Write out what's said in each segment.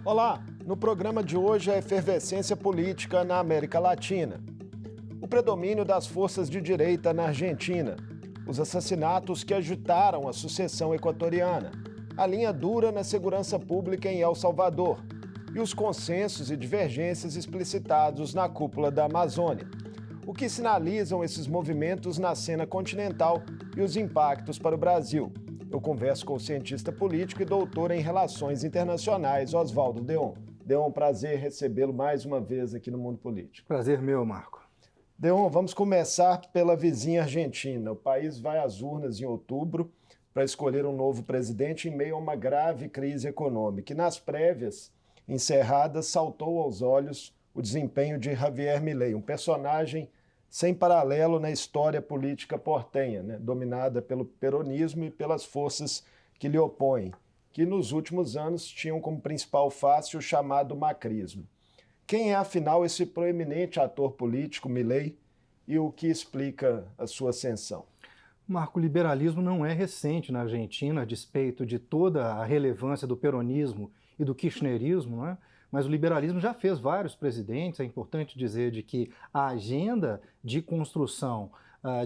Olá, no programa de hoje a efervescência política na América Latina. O predomínio das forças de direita na Argentina, os assassinatos que agitaram a sucessão equatoriana, a linha dura na segurança pública em El Salvador e os consensos e divergências explicitados na cúpula da Amazônia. O que sinalizam esses movimentos na cena continental e os impactos para o Brasil? Eu converso com o cientista político e doutor em Relações Internacionais, Oswaldo Deon. Deon, prazer recebê-lo mais uma vez aqui no Mundo Político. Prazer meu, Marco. Deon, vamos começar pela vizinha Argentina. O país vai às urnas em outubro para escolher um novo presidente em meio a uma grave crise econômica. E nas prévias encerradas, saltou aos olhos o desempenho de Javier Milei, um personagem sem paralelo na história política portenha, né? Dominada pelo peronismo e pelas forças que lhe opõem, que nos últimos anos tinham como principal face o chamado macrismo. Quem é, afinal, esse proeminente ator político, Milei, e o que explica a sua ascensão? Marco, o liberalismo não é recente na Argentina, a despeito de toda a relevância do peronismo e do kirchnerismo, né? Mas o liberalismo já fez vários presidentes. É importante dizer de que a agenda de construção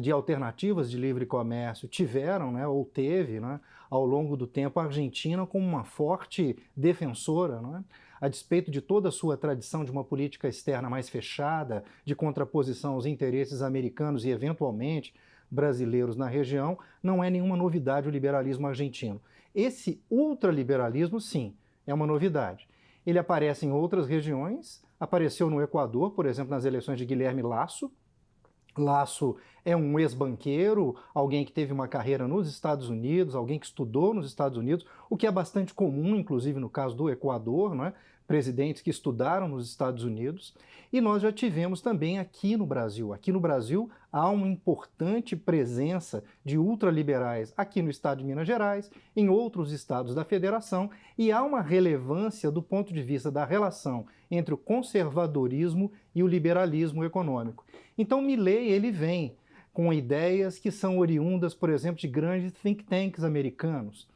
de alternativas de livre comércio tiveram, né, ou teve, né, ao longo do tempo a Argentina como uma forte defensora, né, a despeito de toda a sua tradição de uma política externa mais fechada, de contraposição aos interesses americanos e eventualmente brasileiros na região. Não é nenhuma novidade o liberalismo argentino. Esse ultraliberalismo, sim, é uma novidade. Ele aparece em outras regiões, apareceu no Equador, por exemplo, nas eleições de Guilherme Lasso. Lasso é um ex-banqueiro, alguém que teve uma carreira nos Estados Unidos, alguém que estudou nos Estados Unidos, o que é bastante comum, inclusive no caso do Equador, não é? Presidentes que estudaram nos Estados Unidos. E nós já tivemos também aqui no Brasil. Aqui no Brasil há uma importante presença de ultraliberais aqui no estado de Minas Gerais, em outros estados da federação, e há uma relevância do ponto de vista da relação entre o conservadorismo e o liberalismo econômico. Então Milei, ele vem com ideias que são oriundas, por exemplo, de grandes think tanks americanos,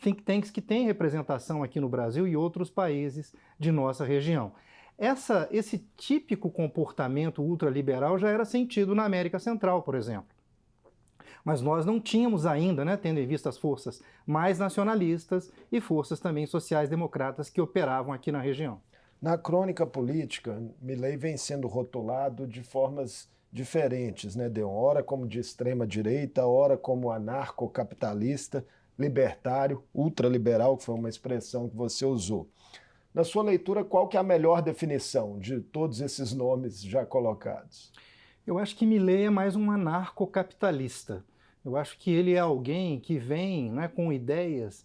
think tanks que têm representação aqui no Brasil e outros países de nossa região. Esse típico comportamento ultraliberal já era sentido na América Central, por exemplo. Mas nós não tínhamos ainda, né, tendo em vista as forças mais nacionalistas e forças também sociais-democratas que operavam aqui na região. Na crônica política, Milei vem sendo rotulado de formas diferentes, né, Deon? Ora como de extrema-direita, ora como anarcocapitalista, libertário, ultraliberal, que foi uma expressão que você usou. Na sua leitura, qual que é a melhor definição de todos esses nomes já colocados? Eu acho que Milei é mais um anarcocapitalista. Eu acho que ele é alguém que vem, né, com ideias,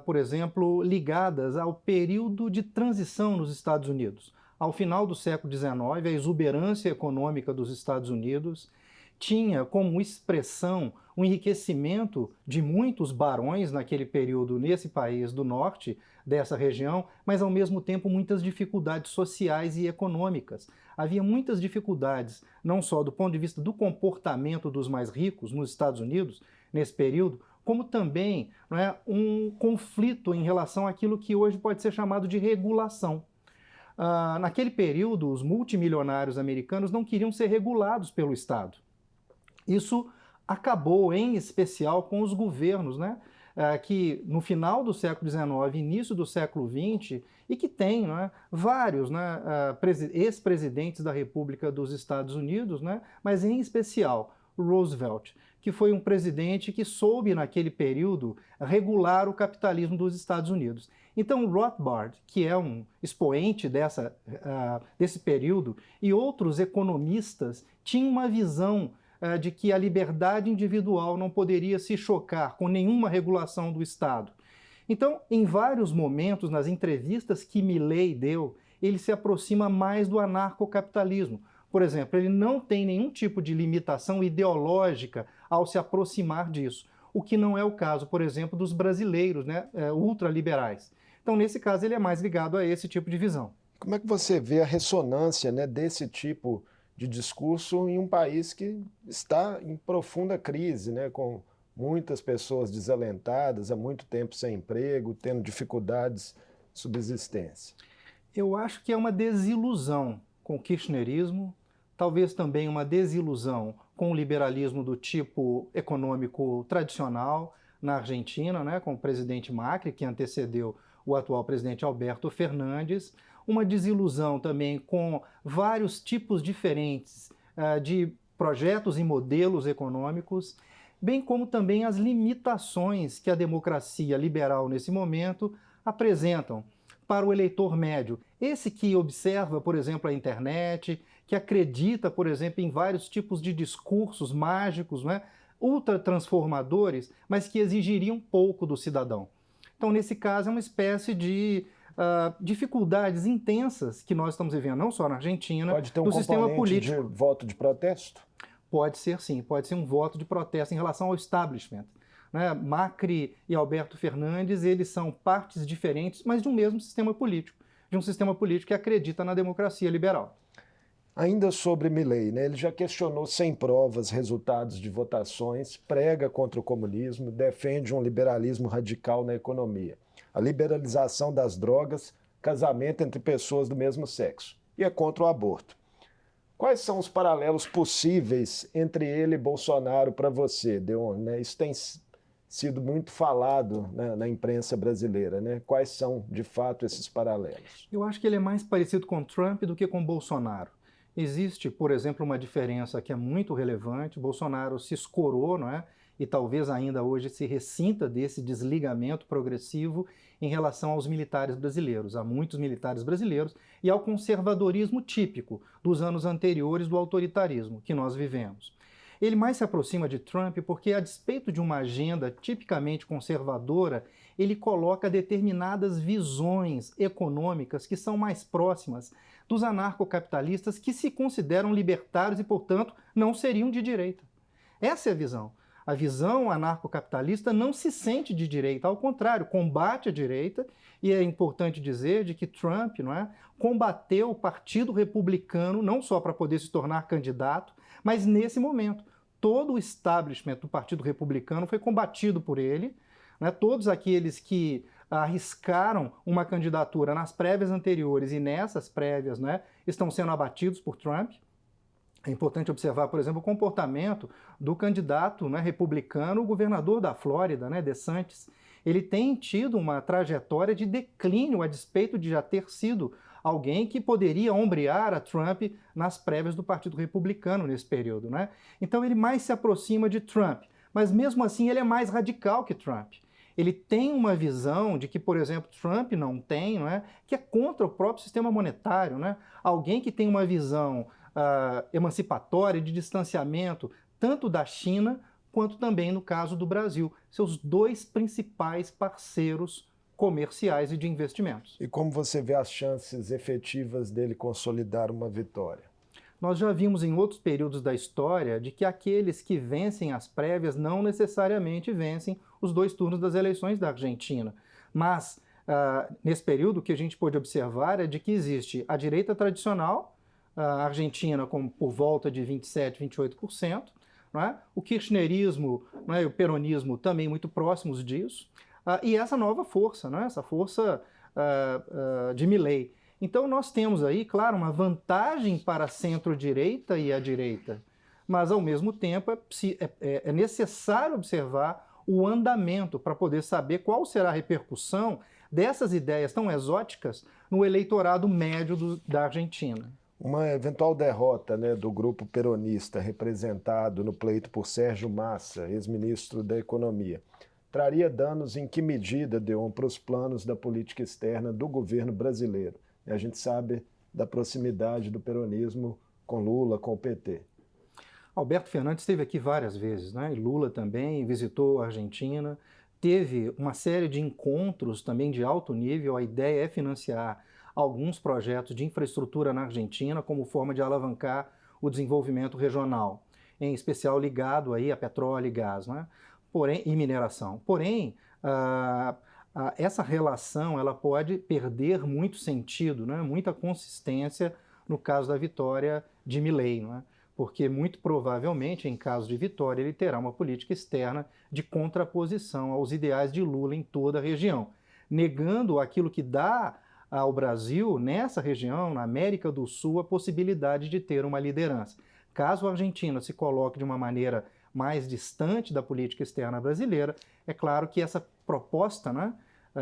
por exemplo, ligadas ao período de transição nos Estados Unidos. Ao final do século XIX, a exuberância econômica dos Estados Unidos tinha como expressão o enriquecimento de muitos barões naquele período nesse país do norte dessa região, mas ao mesmo tempo muitas dificuldades sociais e econômicas. Havia muitas dificuldades, não só do ponto de vista do comportamento dos mais ricos nos Estados Unidos nesse período, como também, não é, um conflito em relação àquilo que hoje pode ser chamado de regulação. Naquele período, os multimilionários americanos não queriam ser regulados pelo Estado. Isso acabou, em especial, com os governos, né, que no final do século XIX, início do século XX, e que tem, né, vários, né, ex-presidentes da República dos Estados Unidos, né, mas em especial Roosevelt, que foi um presidente que soube, naquele período, regular o capitalismo dos Estados Unidos. Então, Rothbard, que é um expoente desse período, e outros economistas tinham uma visão de que a liberdade individual não poderia se chocar com nenhuma regulação do Estado. Então, em vários momentos, nas entrevistas que Milei deu, ele se aproxima mais do anarcocapitalismo. Por exemplo, ele não tem nenhum tipo de limitação ideológica ao se aproximar disso, o que não é o caso, por exemplo, dos brasileiros, né, ultraliberais. Então, nesse caso, ele é mais ligado a esse tipo de visão. Como é que você vê a ressonância, né, desse tipo de discurso em um país que está em profunda crise, né, com muitas pessoas desalentadas, há muito tempo sem emprego, tendo dificuldades subsistência? Eu acho que é uma desilusão com o kirchnerismo, talvez também uma desilusão com o liberalismo do tipo econômico tradicional na Argentina, né, com o presidente Macri, que antecedeu o atual presidente Alberto Fernandes, uma desilusão também com vários tipos diferentes de projetos e modelos econômicos, bem como também as limitações que a democracia liberal nesse momento apresentam para o eleitor médio. Esse que observa, por exemplo, a internet, que acredita, por exemplo, em vários tipos de discursos mágicos, né, ultra transformadores, mas que exigiriam pouco do cidadão. Então, nesse caso, é uma espécie de dificuldades intensas que nós estamos vivendo, não só na Argentina, Pode ter um no sistema componente político. de voto de protesto? Pode ser sim, pode ser um voto de protesto em relação ao establishment. Né? Macri e Alberto Fernandes, eles são partes diferentes, mas de um mesmo sistema político, de um sistema político que acredita na democracia liberal. Ainda sobre Milei, né? Ele já questionou sem provas resultados de votações, prega contra o comunismo, defende um liberalismo radical na economia, a liberalização das drogas, casamento entre pessoas do mesmo sexo, e é contra o aborto. Quais são os paralelos possíveis entre ele e Bolsonaro para você, Deon? Né? Isso tem sido muito falado, né, na imprensa brasileira, né? Quais são, de fato, esses paralelos? Eu acho que ele é mais parecido com Trump do que com Bolsonaro. Existe, por exemplo, uma diferença que é muito relevante. Bolsonaro se escorou, não é? E talvez ainda hoje se ressinta desse desligamento progressivo em relação aos militares brasileiros, a muitos militares brasileiros, e ao conservadorismo típico dos anos anteriores do autoritarismo que nós vivemos. Ele mais se aproxima de Trump porque, a despeito de uma agenda tipicamente conservadora, ele coloca determinadas visões econômicas que são mais próximas dos anarcocapitalistas que se consideram libertários e, portanto, não seriam de direita. Essa é a visão. A visão anarcocapitalista não se sente de direita, ao contrário, combate a direita, e é importante dizer de que Trump, não é, combateu o Partido Republicano não só para poder se tornar candidato, mas nesse momento todo o establishment do Partido Republicano foi combatido por ele, né, todos aqueles que arriscaram uma candidatura nas prévias anteriores e nessas prévias, né, estão sendo abatidos por Trump. É importante observar, por exemplo, o comportamento do candidato, né, republicano, o governador da Flórida, né, DeSantis. Ele tem tido uma trajetória de declínio a despeito de já ter sido alguém que poderia ombrear a Trump nas prévias do Partido Republicano nesse período, né? Então ele mais se aproxima de Trump, mas mesmo assim ele é mais radical que Trump. Ele tem uma visão de que, por exemplo, Trump não tem, não é? Que é contra o próprio sistema monetário, né? Alguém que tem uma visão emancipatória, de distanciamento, tanto da China quanto também no caso do Brasil, seus dois principais parceiros comerciais e de investimentos. E como você vê as chances efetivas dele consolidar uma vitória? Nós já vimos em outros períodos da história de que aqueles que vencem as prévias não necessariamente vencem os dois turnos das eleições da Argentina. Mas, nesse período, o que a gente pôde observar é de que existe a direita tradicional, a Argentina com por volta de 27%, 28%, não é? O kirchnerismo, não é? E o peronismo também muito próximos disso, e essa nova força, não é? Essa força de Milei. Então nós temos aí, claro, uma vantagem para a centro-direita e a direita, mas ao mesmo tempo é necessário observar o andamento para poder saber qual será a repercussão dessas ideias tão exóticas no eleitorado médio da Argentina. Uma eventual derrota, né, do grupo peronista representado no pleito por Sérgio Massa, ex-ministro da Economia, traria danos em que medida, Deon, para os planos da política externa do governo brasileiro? E a gente sabe da proximidade do peronismo com Lula, com o PT. Alberto Fernandes esteve aqui várias vezes, né? E Lula também visitou a Argentina, teve uma série de encontros também de alto nível. A ideia é financiar alguns projetos de infraestrutura na Argentina como forma de alavancar o desenvolvimento regional, em especial ligado aí a petróleo e gás, né? Porém, e mineração. Porém, essa relação ela pode perder muito sentido, né? Muita consistência no caso da vitória de Milei, né? Porque muito provavelmente, em caso de vitória, ele terá uma política externa de contraposição aos ideais de Lula em toda a região. negando aquilo que dá ao Brasil, nessa região, na América do Sul, a possibilidade de ter uma liderança. Caso a Argentina se coloque de uma maneira mais distante da política externa brasileira, é claro que essa proposta, né,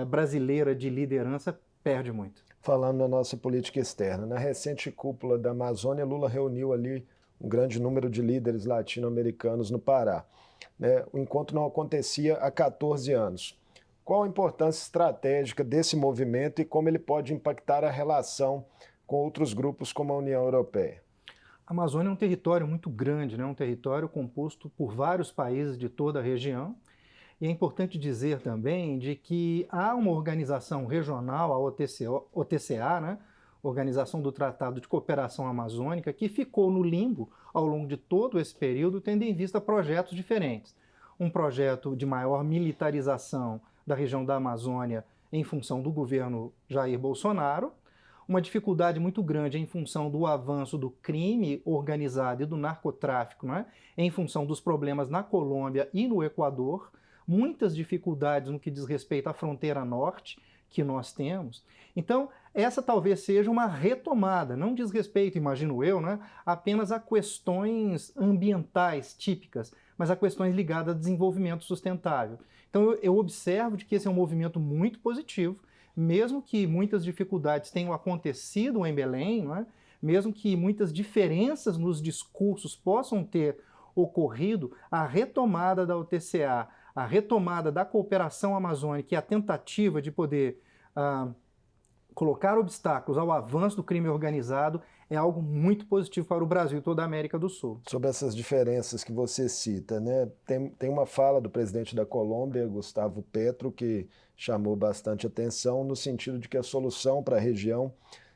brasileira de liderança perde muito. Falando na nossa política externa, na recente cúpula da Amazônia, Lula reuniu ali um grande número de líderes latino-americanos no Pará. O encontro não acontecia há 14 anos. Qual a importância estratégica desse movimento e como ele pode impactar a relação com outros grupos como a União Europeia? A Amazônia é um território muito grande, né? Um território composto por vários países de toda a região. E é importante dizer também de que há uma organização regional, a OTCA, né? Organização do Tratado de Cooperação Amazônica, que ficou no limbo ao longo de todo esse período, tendo em vista projetos diferentes. Um projeto de maior militarização da região da Amazônia em função do governo Jair Bolsonaro, uma dificuldade muito grande em função do avanço do crime organizado e do narcotráfico, né? Em função dos problemas na Colômbia e no Equador, muitas dificuldades no que diz respeito à fronteira norte que nós temos. Então, essa talvez seja uma retomada, não diz respeito, imagino eu, né, apenas a questões ambientais típicas, mas a questões ligadas a desenvolvimento sustentável. Então, eu observo de que esse é um movimento muito positivo, mesmo que muitas dificuldades tenham acontecido em Belém, não é? Mesmo que muitas diferenças nos discursos possam ter ocorrido, a retomada da OTCA, a retomada da cooperação amazônica e a tentativa de poder colocar obstáculos ao avanço do crime organizado é algo muito positivo para o Brasil e toda a América do Sul. Sobre essas diferenças que você cita, né? Tem uma fala do presidente da Colômbia, Gustavo Petro, que chamou bastante atenção no sentido de que a solução para a região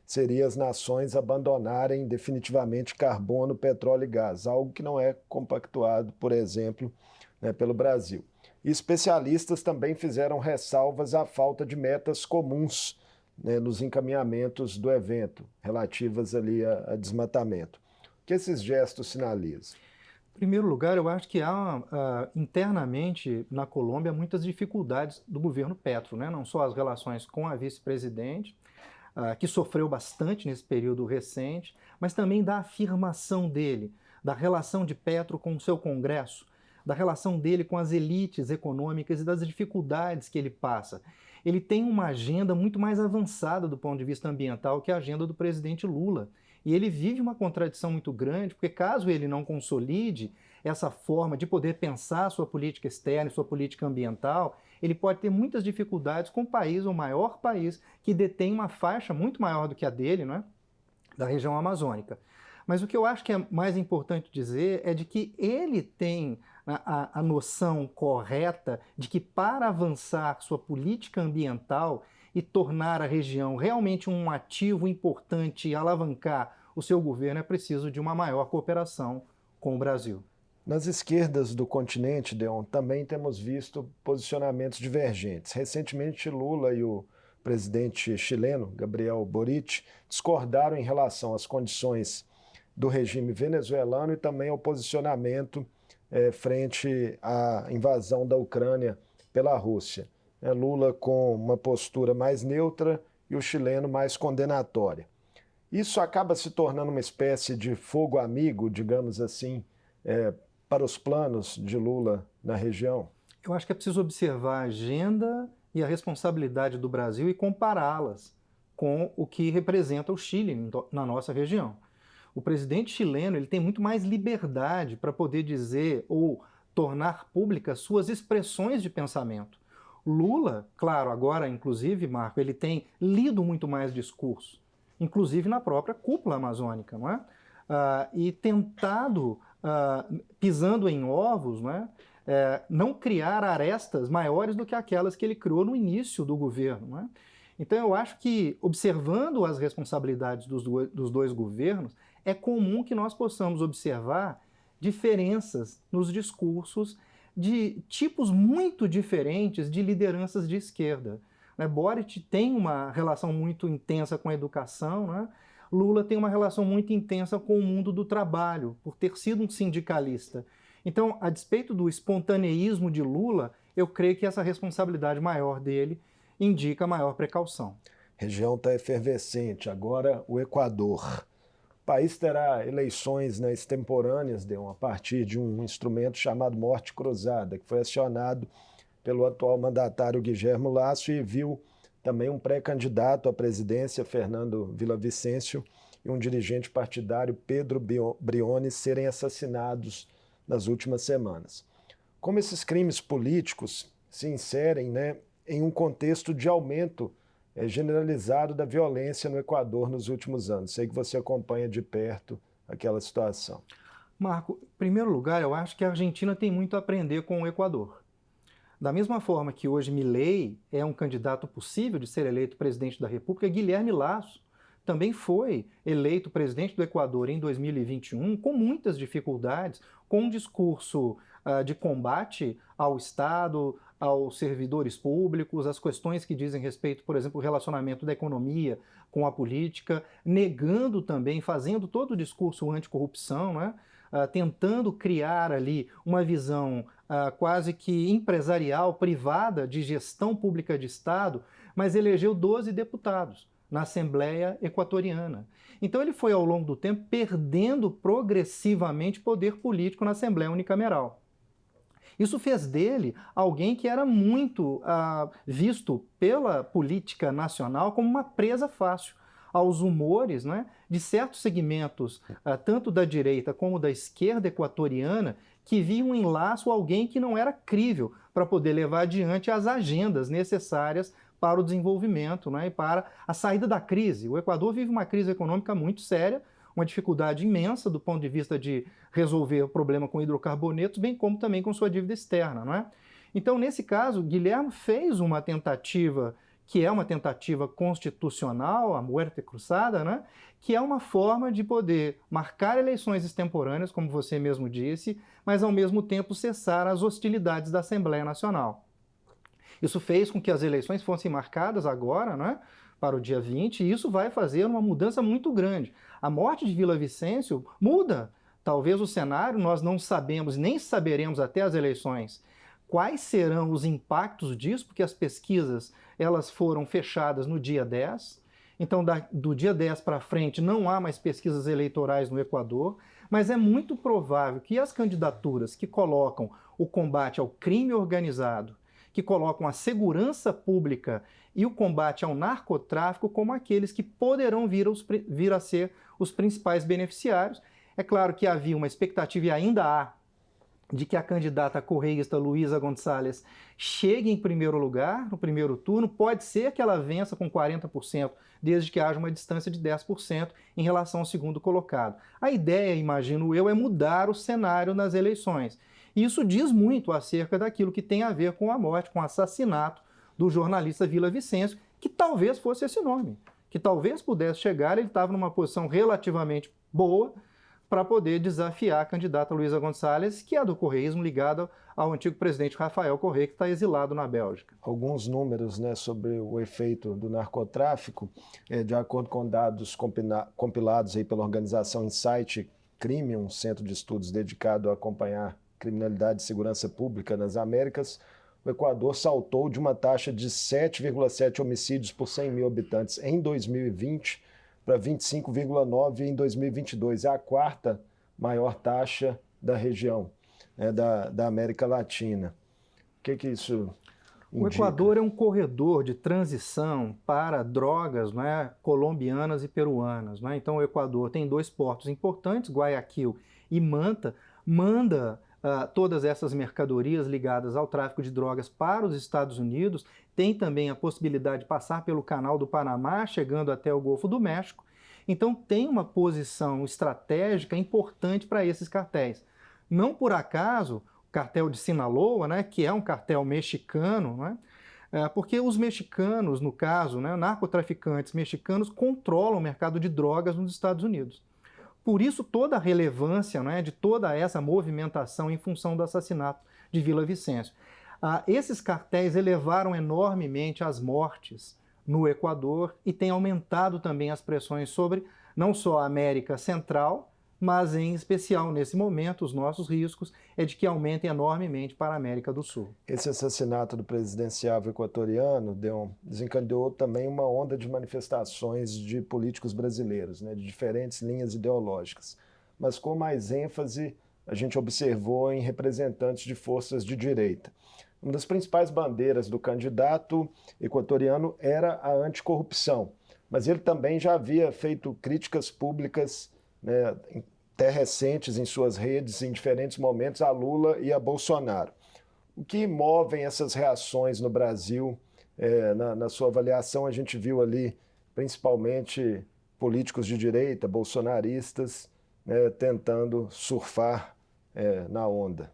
seria as nações abandonarem definitivamente carbono, petróleo e gás, algo que não é compactuado, por exemplo, né, pelo Brasil. E especialistas também fizeram ressalvas à falta de metas comuns, né, nos encaminhamentos do evento, relativas ali a desmatamento. O que esses gestos sinalizam? Em primeiro lugar, eu acho que há internamente na Colômbia muitas dificuldades do governo Petro, né? Não só as relações com a vice-presidente, que sofreu bastante nesse período recente, mas também da afirmação dele, da relação de Petro com o seu Congresso, da relação dele com as elites econômicas e das dificuldades que ele passa. Ele tem uma agenda muito mais avançada do ponto de vista ambiental que a agenda do presidente Lula. E ele vive uma contradição muito grande, porque caso ele não consolide essa forma de poder pensar a sua política externa e sua política ambiental, ele pode ter muitas dificuldades com o país, o maior país, que detém uma faixa muito maior do que a dele, não é? Da região amazônica. Mas o que eu acho que é mais importante dizer é de que ele tem a noção correta de que para avançar sua política ambiental e tornar a região realmente um ativo importante e alavancar o seu governo, é preciso de uma maior cooperação com o Brasil. Nas esquerdas do continente, Deon, também temos visto posicionamentos divergentes. Recentemente, Lula e o presidente chileno, Gabriel Boric, discordaram em relação às condições do regime venezuelano e também ao posicionamento frente à invasão da Ucrânia pela Rússia. Lula com uma postura mais neutra e o chileno mais condenatória. Isso acaba se tornando uma espécie de fogo amigo, digamos assim, para os planos de Lula na região? Eu acho que é preciso observar a agenda e a responsabilidade do Brasil e compará-las com o que representa o Chile na nossa região. O presidente chileno ele tem muito mais liberdade para poder dizer ou tornar públicas suas expressões de pensamento. Lula, claro, agora, inclusive, Marco, ele tem lido muito mais discurso, inclusive na própria cúpula amazônica, não é? E tentado, pisando em ovos, não é? Não criar arestas maiores do que aquelas que ele criou no início do governo, não é? Então eu acho que, observando as responsabilidades dos dois governos, é comum que nós possamos observar diferenças nos discursos de tipos muito diferentes de lideranças de esquerda. Boric tem uma relação muito intensa com a educação, né? Lula tem uma relação muito intensa com o mundo do trabalho, por ter sido um sindicalista. Então, a despeito do espontaneísmo de Lula, eu creio que essa responsabilidade maior dele indica maior precaução. Região está efervescente. Agora o Equador. O país terá eleições, né, extemporâneas, a partir de um instrumento chamado Morte Cruzada, que foi acionado pelo atual mandatário Guilherme Lasso e viu também um pré-candidato à presidência, Fernando Villavicencio, e um dirigente partidário, Pedro Briones, serem assassinados nas últimas semanas. Como esses crimes políticos se inserem, né, em um contexto de aumento generalizado da violência no Equador nos últimos anos? Sei que você acompanha de perto aquela situação. Marco, em primeiro lugar, eu acho que a Argentina tem muito a aprender com o Equador. Da mesma forma que hoje Milei é um candidato possível de ser eleito presidente da República, Guilherme Lasso também foi eleito presidente do Equador em 2021 com muitas dificuldades, com um discurso de combate ao Estado, aos servidores públicos, as questões que dizem respeito, por exemplo, ao relacionamento da economia com a política, negando também, fazendo todo o discurso anticorrupção, né? Tentando criar ali uma visão quase que empresarial, privada, de gestão pública de Estado, mas elegeu 12 deputados na Assembleia Equatoriana. Então ele foi, ao longo do tempo, perdendo progressivamente poder político na Assembleia Unicameral. Isso fez dele alguém que era muito visto pela política nacional como uma presa fácil aos humores, né, de certos segmentos, tanto da direita como da esquerda equatoriana, que viam em Lasso alguém que não era crível para poder levar adiante as agendas necessárias para o desenvolvimento, né, e para a saída da crise. O Equador vive uma crise econômica muito séria, uma dificuldade imensa do ponto de vista de resolver o problema com hidrocarbonetos, bem como também com sua dívida externa, não é? Então, nesse caso, Guilherme fez uma tentativa, que é uma tentativa constitucional, a Muerte Cruzada, né? Que é uma forma de poder marcar eleições extemporâneas, como você mesmo disse, mas ao mesmo tempo cessar as hostilidades da Assembleia Nacional. Isso fez com que as eleições fossem marcadas agora, né, para o dia 20, e isso vai fazer uma mudança muito grande. A morte de Villavicencio muda, talvez, o cenário, nós não sabemos, nem saberemos até as eleições quais serão os impactos disso, porque as pesquisas elas foram fechadas no dia 10, então do dia 10 para frente não há mais pesquisas eleitorais no Equador, mas é muito provável que as candidaturas que colocam o combate ao crime organizado, que colocam a segurança pública e o combate ao narcotráfico como aqueles que poderão vir a ser os principais beneficiários. É claro que havia uma expectativa, e ainda há, de que a candidata correísta Luísa Gonçalves chegue em primeiro lugar no primeiro turno. Pode ser que ela vença com 40%, desde que haja uma distância de 10% em relação ao segundo colocado. A ideia, imagino eu, é mudar o cenário nas eleições. Isso diz muito acerca daquilo que tem a ver com a morte, com o assassinato do jornalista Villavicencio, que talvez fosse esse nome, que talvez pudesse chegar, ele estava numa posição relativamente boa para poder desafiar a candidata Luísa Gonçalves, que é do correísmo, ligada ao antigo presidente Rafael Correa, que está exilado na Bélgica. Alguns números, né, sobre o efeito do narcotráfico, de acordo com dados compilados aí pela organização Insight Crime, um centro de estudos dedicado a acompanhar criminalidade e segurança pública nas Américas, o Equador saltou de uma taxa de 7,7 homicídios por 100 mil habitantes em 2020 para 25,9 em 2022. É a quarta maior taxa da região, né, da América Latina. O que isso indica? O Equador é um corredor de transição para drogas, né, colombianas e peruanas, né? Então o Equador tem dois portos importantes, Guayaquil e Manta, manda todas essas mercadorias ligadas ao tráfico de drogas para os Estados Unidos, tem também a possibilidade de passar pelo Canal do Panamá, chegando até o Golfo do México. Então tem uma posição estratégica importante para esses cartéis. Não por acaso, o cartel de Sinaloa, né, que é um cartel mexicano, né, porque os mexicanos, no caso, né, narcotraficantes mexicanos, controlam o mercado de drogas nos Estados Unidos. Por isso, toda a relevância, né, de toda essa movimentação em função do assassinato de Villavicencio. Esses cartéis elevaram enormemente as mortes no Equador e têm aumentado também as pressões sobre não só a América Central, mas em especial nesse momento os nossos riscos é de que aumentem enormemente para a América do Sul. Esse assassinato do presidenciável equatoriano desencadeou também uma onda de manifestações de políticos brasileiros, né, de diferentes linhas ideológicas, mas com mais ênfase a gente observou em representantes de forças de direita. Uma das principais bandeiras do candidato equatoriano era a anticorrupção, mas ele também já havia feito críticas públicas, né, até recentes em suas redes, em diferentes momentos, a Lula e a Bolsonaro. O que movem essas reações no Brasil? Na sua avaliação, a gente viu ali, principalmente, políticos de direita, bolsonaristas, né, tentando surfar na onda.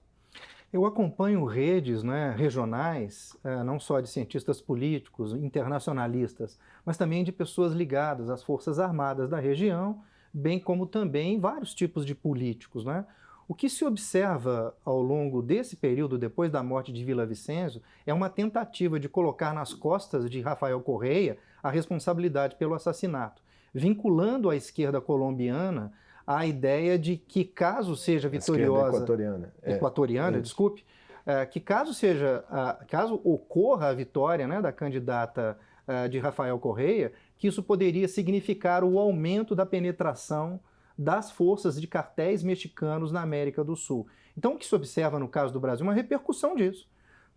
Eu acompanho redes, né, regionais, não só de cientistas políticos, internacionalistas, mas também de pessoas ligadas às Forças Armadas da região, bem como também vários tipos de políticos, né? O que se observa ao longo desse período, depois da morte de Villavicencio, é uma tentativa de colocar nas costas de Rafael Correa a responsabilidade pelo assassinato, vinculando a esquerda colombiana a ideia de que caso seja vitoriosa, equatoriana, desculpe, que caso ocorra a vitória, né, da candidata de Rafael Correa, que isso poderia significar o aumento da penetração das forças de cartéis mexicanos na América do Sul. Então, o que se observa no caso do Brasil é uma repercussão disso.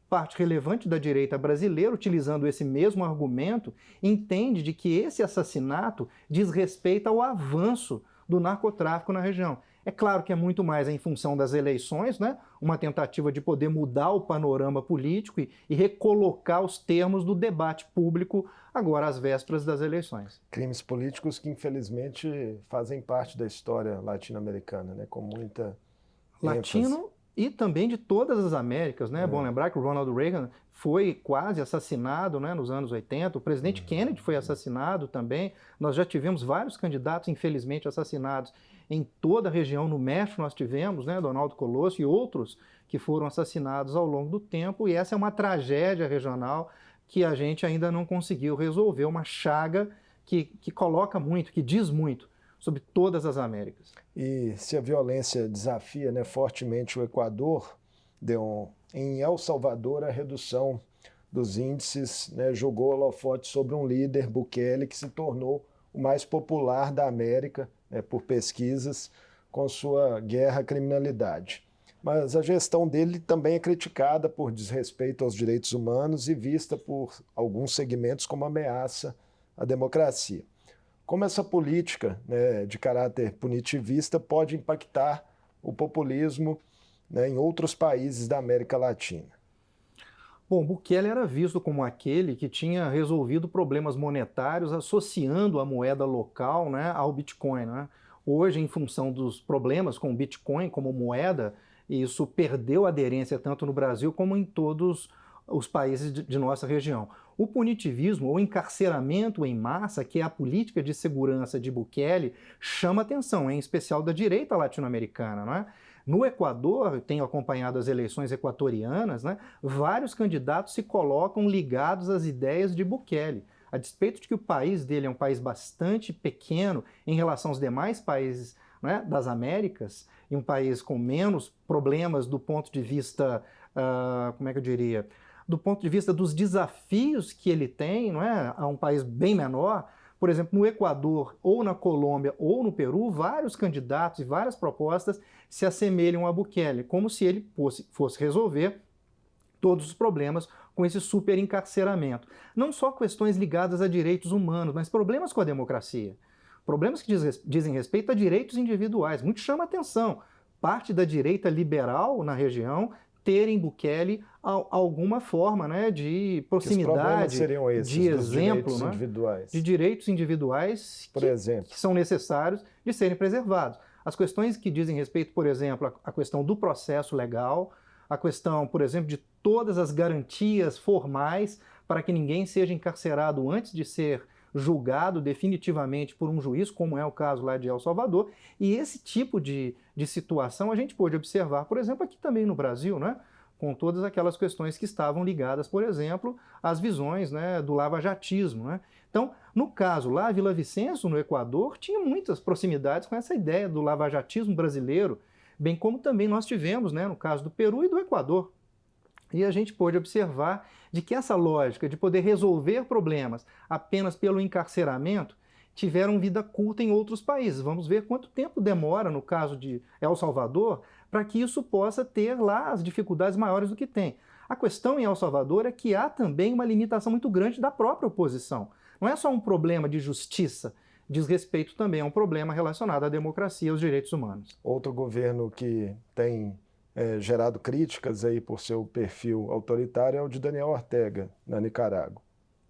Parte relevante da direita brasileira, utilizando esse mesmo argumento, entende de que esse assassinato diz respeito ao avanço do narcotráfico na região. É claro que é muito mais em função das eleições, né? Uma tentativa de poder mudar o panorama político e recolocar os termos do debate público agora às vésperas das eleições. Crimes políticos que, infelizmente, fazem parte da história latino-americana, né? Com muita latino e também de todas as Américas, né? É bom lembrar que o Ronald Reagan foi quase assassinado, né, nos anos 80, o presidente Kennedy foi assassinado também, nós já tivemos vários candidatos, infelizmente, assassinados em toda a região. No México nós tivemos, né, Donaldo Colosio e outros que foram assassinados ao longo do tempo, e essa é uma tragédia regional que a gente ainda não conseguiu resolver, uma chaga que coloca muito, que diz muito sobre todas as Américas. E se a violência desafia, né, fortemente o Equador, em El Salvador a redução dos índices, né, jogou holofote sobre um líder, Bukele, que se tornou o mais popular da América, né, por pesquisas, com sua guerra à criminalidade. Mas a gestão dele também é criticada por desrespeito aos direitos humanos e vista por alguns segmentos como ameaça à democracia. Como essa política, né, de caráter punitivista pode impactar o populismo, né, em outros países da América Latina? Bom, Bukele era visto como aquele que tinha resolvido problemas monetários associando a moeda local, né, ao Bitcoin, né? Hoje, em função dos problemas com o Bitcoin como moeda, isso perdeu aderência tanto no Brasil como em todos os países de nossa região. O punitivismo, ou encarceramento em massa, que é a política de segurança de Bukele, chama atenção, em especial da direita latino-americana, não é? No Equador, tenho acompanhado as eleições equatorianas, né, vários candidatos se colocam ligados às ideias de Bukele. A despeito de que o país dele é um país bastante pequeno em relação aos demais países, né, das Américas, e um país com menos problemas do ponto de vista, como é que eu diria, do ponto de vista dos desafios que ele tem, não é, a um país bem menor. Por exemplo, no Equador, ou na Colômbia, ou no Peru, vários candidatos e várias propostas se assemelham a Bukele, como se ele fosse resolver todos os problemas com esse superencarceramento. Não só questões ligadas a direitos humanos, mas problemas com a democracia. Problemas que dizem respeito a direitos individuais. Muito chama atenção. Parte da direita liberal na região ter em Bukele alguma forma, né, de proximidade, seriam esses, de exemplo, direitos, né, individuais? De direitos individuais por exemplo, que são necessários de serem preservados. As questões que dizem respeito, por exemplo, à questão do processo legal, a questão, por exemplo, de todas as garantias formais para que ninguém seja encarcerado antes de ser julgado definitivamente por um juiz, como é o caso lá de El Salvador. E esse tipo de situação a gente pôde observar, por exemplo, aqui também no Brasil, né? Com todas aquelas questões que estavam ligadas, por exemplo, às visões, né, do lavajatismo, né? Então, no caso lá, Vila Vicenço, no Equador, tinha muitas proximidades com essa ideia do lavajatismo brasileiro, bem como também nós tivemos, né, no caso do Peru e do Equador. E a gente pôde observar de que essa lógica de poder resolver problemas apenas pelo encarceramento tiveram vida curta em outros países. Vamos ver quanto tempo demora, no caso de El Salvador, para que isso possa ter lá as dificuldades maiores do que tem. A questão em El Salvador é que há também uma limitação muito grande da própria oposição. Não é só um problema de justiça, diz respeito também a um problema relacionado à democracia e aos direitos humanos. Outro governo que tem gerado críticas aí por seu perfil autoritário é o de Daniel Ortega, na Nicarágua.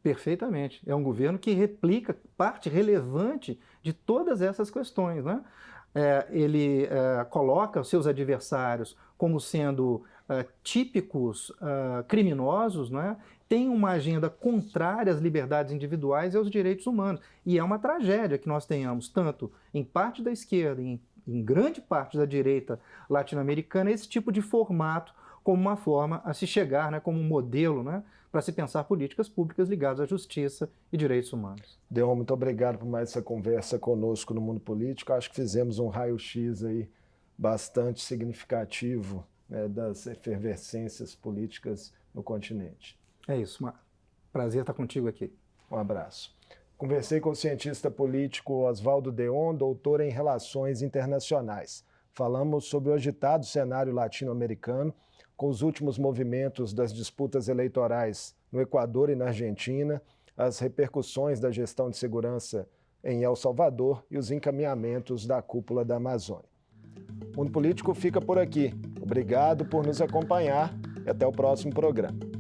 Perfeitamente. É um governo que replica parte relevante de todas essas questões, né? Ele coloca os seus adversários como sendo típicos criminosos, né? Tem uma agenda contrária às liberdades individuais e aos direitos humanos. E é uma tragédia que nós tenhamos, tanto em parte da esquerda e em grande parte da direita latino-americana, esse tipo de formato como uma forma a se chegar, né, como um modelo, né, para se pensar políticas públicas ligadas à justiça e direitos humanos. Deon, muito obrigado por mais essa conversa conosco no Mundo Político. Acho que fizemos um raio-x aí bastante significativo, né, das efervescências políticas no continente. É isso, Mar. Prazer estar contigo aqui. Um abraço. Conversei com o cientista político Oswaldo Deon, doutor em Relações Internacionais. Falamos sobre o agitado cenário latino-americano, com os últimos movimentos das disputas eleitorais no Equador e na Argentina, as repercussões da gestão de segurança em El Salvador e os encaminhamentos da cúpula da Amazônia. O Mundo Político fica por aqui. Obrigado por nos acompanhar e até o próximo programa.